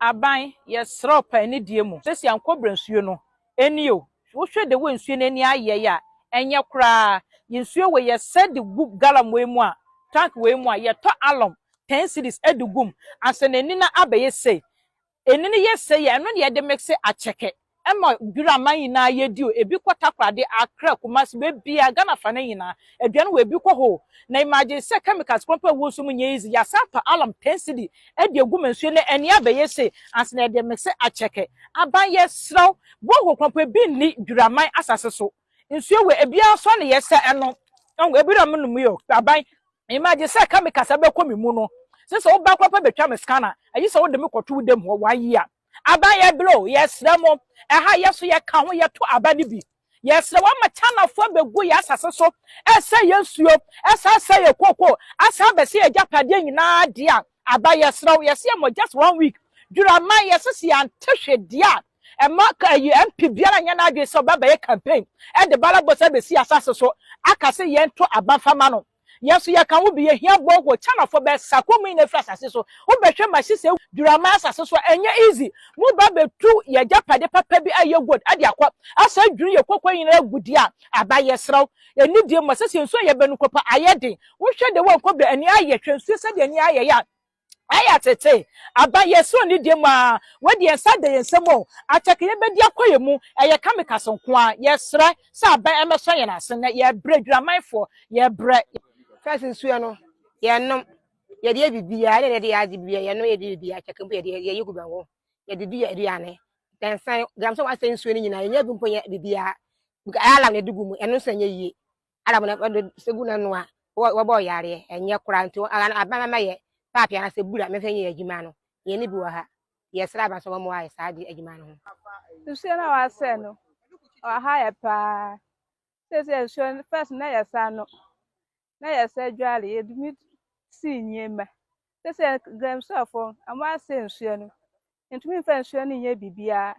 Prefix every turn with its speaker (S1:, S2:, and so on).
S1: aban yes rope any diemu. Sesi ankobra nsuo no eni o. Wo hwe de wo nsuo no ani aye ya enye kra nsuo we ye said the galam we mu a tank we mu a ye to alum 10 cities edugum asene ni na abaye say enini ye say ye no ye de mix acheke ema duraman yina ye di o ebi kwatakwade akra kumasi be bia Ghana fa na yina aduane we bi kɔ ho na imagine say chemicals pampa wo so mu nye easy ya sapa alum 10 city e de agum nsuo ne eni abaye say asene de mix acheke aban ye sraw bo ho pampa bi ni duraman asase so nsuo we ebia so ne ye say eno onwe ebira mu num yo aban imagine say chemicals abekɔ mi mu no since o ba papa betwa me scanner ayi say wo de me kɔto dem ho 1 year abaye blow yes remo eha yeso ye ka ho ye to abani bi yes wa ma chana fo begu ya asase so ese yesuo esa ye koko asa be se ye japade nyina dia abaye sraw yes ye mo just 1 week dura man yes se antehwe dia e ma ka yi MP biara nya na adwe so baba ye campaign e de balabo se be si asase so aka se ye to abafama no yes ye kan wo bi ye hia bo chana fo be sakomu na fra asase so wo be hwe machi se durama asase so enye easy mu ba betu ye japade papa bi aye good ade akwa asa dwuru ye kokwa yin agudi a abaye sraw eni die mo sese nso ye benu kopa ayede wo hwe de wo ko be ani aye hwensu se de ani aye ya aya tete abaye so ni die ma wodi ensa de yensemo acheke ye bedi akoye mu eye kamika sonko a ye sra sa aban emeso ye na ase na ye bre duraman fo ye bre
S2: first nsuo no ye nom ye de bibia ne de ya bibia ye no ye de bibia cheke mpo ye de ye yuguba wo ye de di aduane den san gram so wa sen nsuo ni nyina ye nya bi mpo ye bibia buka ala na dugu mu eno san ye yie ala mo na segu na no a wo bo yare enye kura nti aban ma ye papia na se bura me fenye adwuma no ye ne bi wo ha ye sra ba so mo wa ye sa di adwuma no
S3: nsuo na wa se no o ha ye pa se nsuo first na ye sa no na ye sa dwale ye dumi si nyema se gram so fo ama se nsuo no ntumi fa nsuo no nye bibia